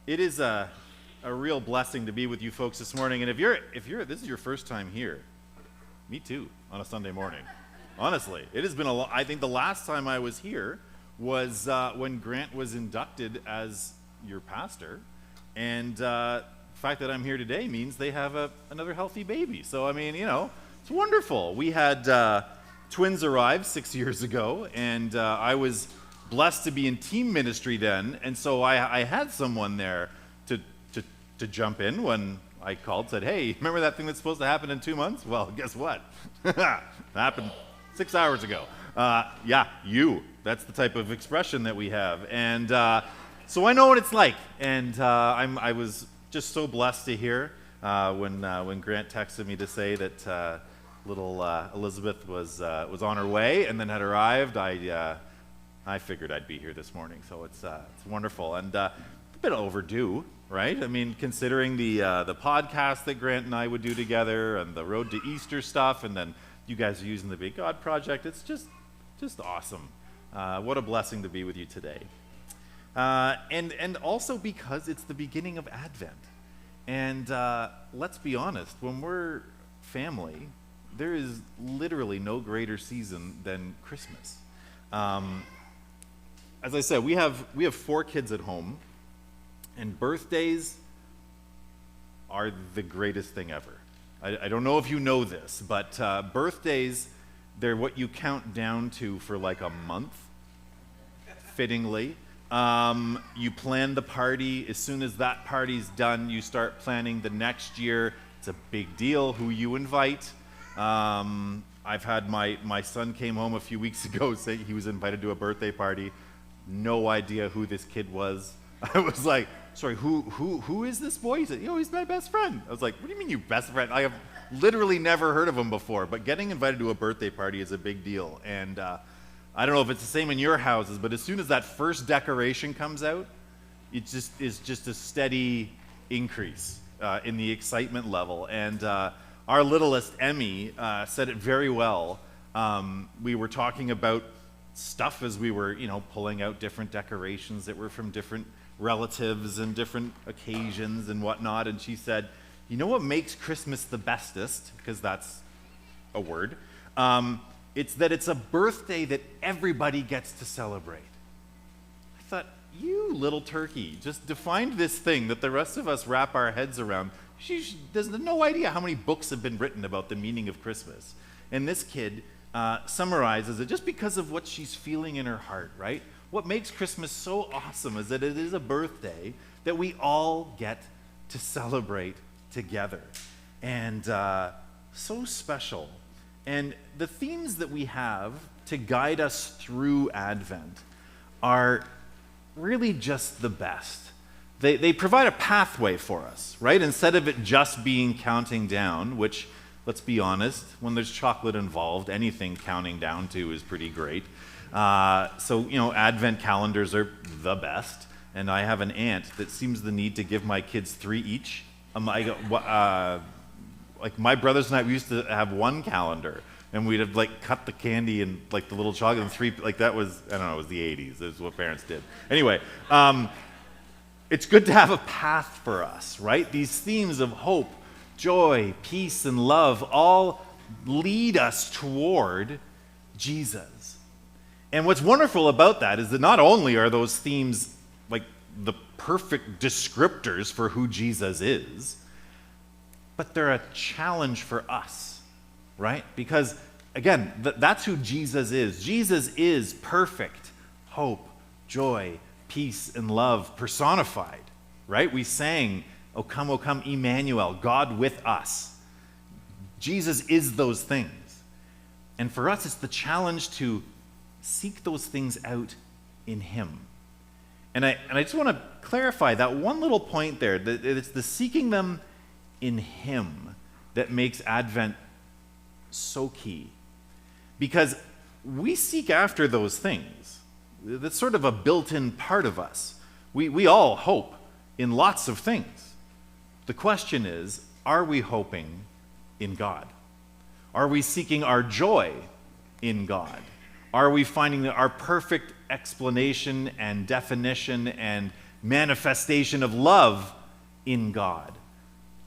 It is a real blessing to be with you folks this morning. And if this is your first time here, me too, on a Sunday morning. Honestly, it has been I think the last time I was here was when Grant was inducted as your pastor, and the fact that I'm here today means they have another healthy baby. So I mean, it's wonderful. We had twins arrive 6 years ago, and I was blessed to be in team ministry then, and so I had someone there to jump in when I called, said, hey, remember that thing that's supposed to happen in 2 months? Well, guess what? It happened 6 hours ago. Yeah, you. That's the type of expression that we have. And so I know what it's like. And I was just so blessed to hear when Grant texted me to say that little Elizabeth was on her way and then had arrived. I figured I'd be here this morning, so it's wonderful and a bit overdue, right? I mean, considering the podcast that Grant and I would do together and the Road to Easter stuff, and then you guys are using the Big God Project. It's just awesome. What a blessing to be with you today, and also because it's the beginning of Advent. And let's be honest, when we're family, there is literally no greater season than Christmas. As I said, we have 4 kids at home, and birthdays are the greatest thing ever. I don't know if you know this, but birthdays, they're what you count down to for like a month, fittingly. You plan the party. As soon as that party's done, you start planning the next year. It's a big deal who you invite. I've had my son came home a few weeks ago saying he was invited to a birthday party. No idea who this kid was. I was like, sorry, who is this boy? He said, he's my best friend. I was like, what do you mean you best friend? I have literally never heard of him before, but getting invited to a birthday party is a big deal. And I don't know if it's the same in your houses, but as soon as that first decoration comes out, it just is just a steady increase in the excitement level. And our littlest, Emmy, said it very well. We were talking about stuff as we were, pulling out different decorations that were from different relatives and different occasions and whatnot. And she said, you know what makes Christmas the bestest? Because that's a word. It's that it's a birthday that everybody gets to celebrate. I thought, you little turkey, just defined this thing that the rest of us wrap our heads around. She has no idea how many books have been written about the meaning of Christmas. And this kid summarizes it just because of what she's feeling in her heart, right? What makes Christmas so awesome is that it is a birthday that we all get to celebrate together. And so special. And the themes that we have to guide us through Advent are really just the best. They provide a pathway for us, right? Instead of it just being counting down, which, let's be honest, when there's chocolate involved, anything counting down to is pretty great. So, Advent calendars are the best. And I have an aunt that seems the need to give my kids 3 each. Like my brothers and I, we used to have 1 calendar. And we'd have cut the candy and the little chocolate and 3, that was, I don't know, it was the 80s. That's what parents did. Anyway, it's good to have a path for us, right? These themes of hope, joy, peace, and love all lead us toward Jesus. And what's wonderful about that is that not only are those themes the perfect descriptors for who Jesus is, but they're a challenge for us, right? Because, again, that's who Jesus is. Jesus is perfect hope, joy, peace, and love personified, right? We sang, O come, Emmanuel, God with us. Jesus is those things. And for us, it's the challenge to seek those things out in him. And I just want to clarify that one little point there, that it's the seeking them in him that makes Advent so key. Because we seek after those things. That's sort of a built-in part of us. We all hope in lots of things. The question is, are we hoping in God? Are we seeking our joy in God? Are we finding our perfect explanation and definition and manifestation of love in God,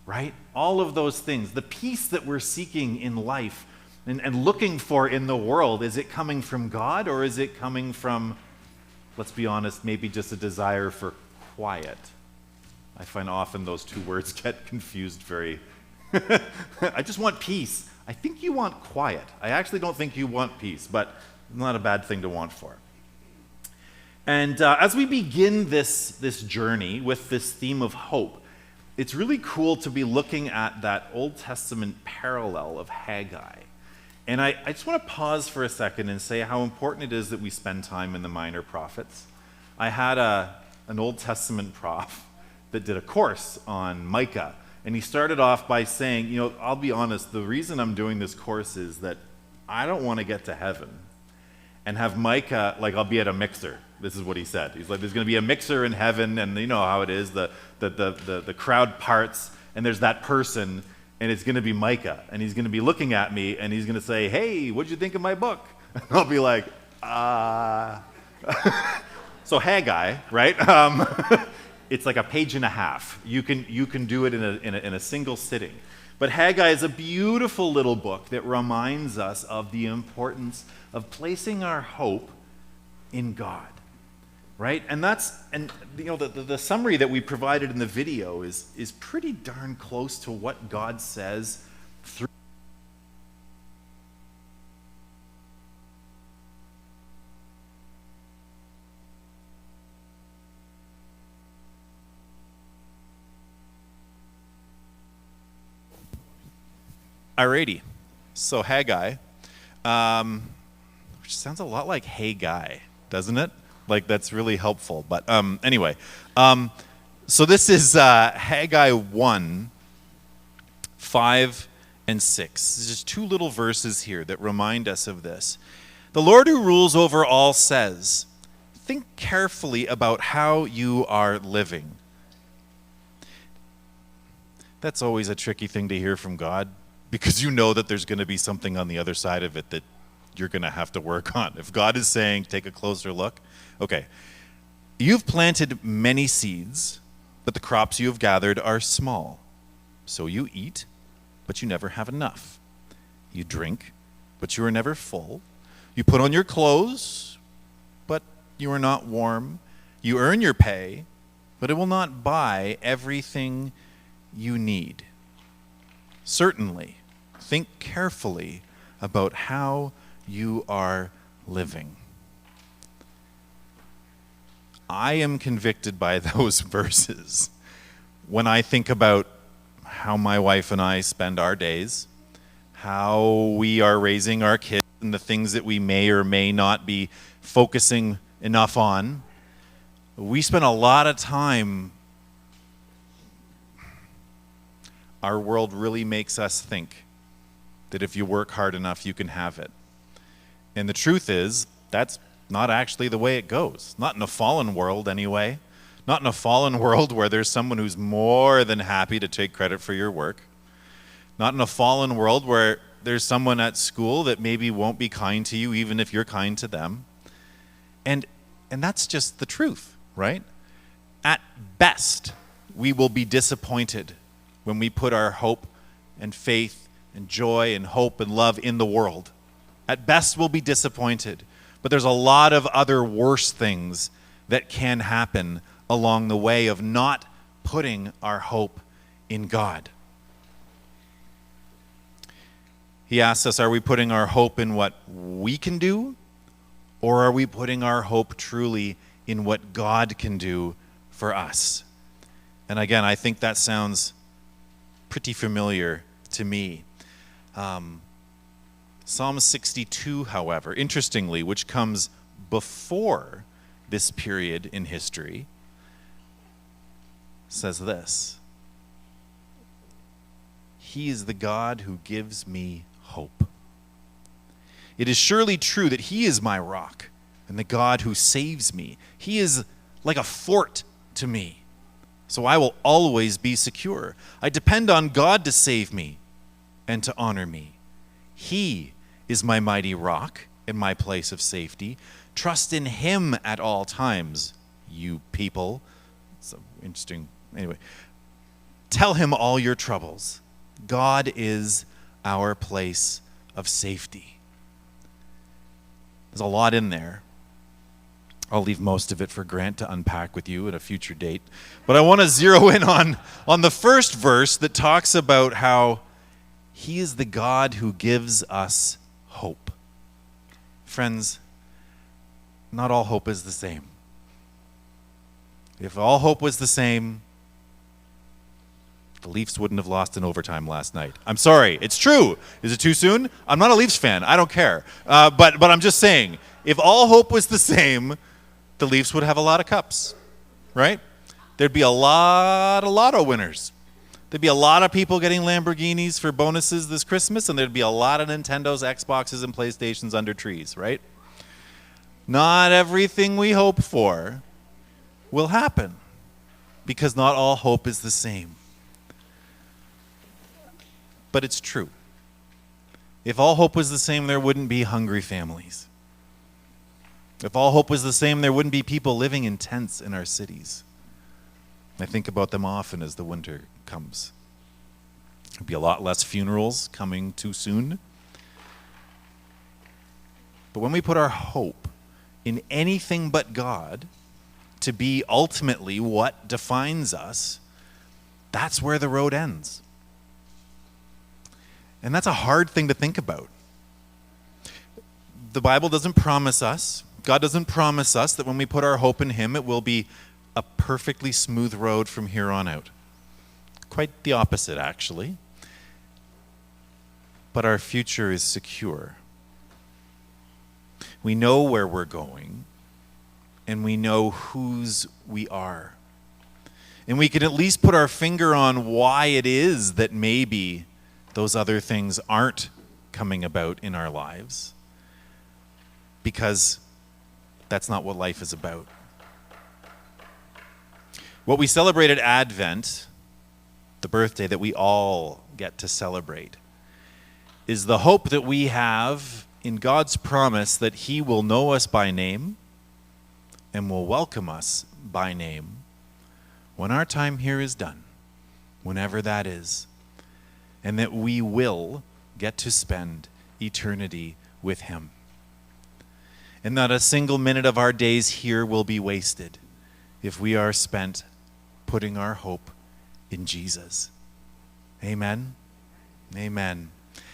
right? All of those things. The peace that we're seeking in life and looking for in the world, is it coming from God, or is it coming from, let's be honest, maybe just a desire for quiet? I find often those two words get confused very. I just want peace. I think you want quiet. I actually don't think you want peace, but not a bad thing to want for. And as we begin this journey with this theme of hope, it's really cool to be looking at that Old Testament parallel of Haggai. And I just want to pause for a second and say how important it is that we spend time in the minor prophets. I had an Old Testament prof that did a course on Micah, and he started off by saying, I'll be honest, the reason I'm doing this course is that I don't want to get to heaven and have Micah, like, I'll be at a mixer. This is what he said. He's like, there's going to be a mixer in heaven, and you know how it is, the crowd parts, and there's that person, and it's going to be Micah, and he's going to be looking at me, and he's going to say, hey, what'd you think of my book? And I'll be like, So Haggai, right? It's like a page and a half. You can do it in a single sitting. But Haggai is a beautiful little book that reminds us of the importance of placing our hope in God, right? And the summary that we provided in the video is pretty darn close to what God says through. Alrighty, so Haggai, which sounds a lot like Hey Guy, doesn't it? Like, that's really helpful. But anyway, so this is Haggai 1, 5, and 6. There's just two little verses here that remind us of this. The Lord who rules over all says, think carefully about how you are living. That's always a tricky thing to hear from God, because you know that there's going to be something on the other side of it that you're going to have to work on. If God is saying, take a closer look, okay. You've planted many seeds, but the crops you have gathered are small. So you eat, but you never have enough. You drink, but you are never full. You put on your clothes, but you are not warm. You earn your pay, but it will not buy everything you need. Certainly, think carefully about how you are living. I am convicted by those verses when I think about how my wife and I spend our days, how we are raising our kids, and the things that we may or may not be focusing enough on. We spend a lot of time. Our world really makes us think that if you work hard enough, you can have it. And the truth is, that's not actually the way it goes. Not in a fallen world, anyway. Not in a fallen world where there's someone who's more than happy to take credit for your work. Not in a fallen world where there's someone at school that maybe won't be kind to you, even if you're kind to them. And that's just the truth, right? At best, we will be disappointed when we put our hope and faith and joy and hope and love in the world. At best, we'll be disappointed. But there's a lot of other worse things that can happen along the way of not putting our hope in God. He asks us, are we putting our hope in what we can do? Or are we putting our hope truly in what God can do for us? And again, I think that sounds pretty familiar to me. Psalm 62, however, interestingly, which comes before this period in history, says this: He is the God who gives me hope. It is surely true that He is my rock and the God who saves me. He is like a fort to me, so I will always be secure. I depend on God to save me and to honor me. He is my mighty rock and my place of safety. Trust in Him at all times, you people. So interesting. Anyway, tell him all your troubles. God is our place of safety. There's a lot in there. I'll leave most of it for Grant to unpack with you at a future date. But I want to zero in on the first verse that talks about how he is the God who gives us hope. Friends, not all hope is the same. If all hope was the same, the Leafs wouldn't have lost in overtime last night. I'm sorry, it's true. Is it too soon? I'm not a Leafs fan. I don't care. But I'm just saying, if all hope was the same, the Leafs would have a lot of cups, right? There'd be a lot of lotto winners. There'd be a lot of people getting Lamborghinis for bonuses this Christmas, and there'd be a lot of Nintendos, Xboxes, and PlayStations under trees, right? Not everything we hope for will happen, because not all hope is the same. But it's true. If all hope was the same, there wouldn't be hungry families. If all hope was the same, there wouldn't be people living in tents in our cities. I think about them often as the winter comes. There'd be a lot less funerals coming too soon. But when we put our hope in anything but God to be ultimately what defines us, that's where the road ends. And that's a hard thing to think about. The Bible doesn't promise us, God doesn't promise us that when we put our hope in him, it will be a perfectly smooth road from here on out. Quite the opposite, actually. But our future is secure. We know where we're going, and we know whose we are. And we can at least put our finger on why it is that maybe those other things aren't coming about in our lives. Because that's not what life is about. What we celebrate at Advent, the birthday that we all get to celebrate, is the hope that we have in God's promise that he will know us by name and will welcome us by name when our time here is done, whenever that is, and that we will get to spend eternity with him. And not a single minute of our days here will be wasted if we are spent putting our hope in Jesus. Amen. Amen.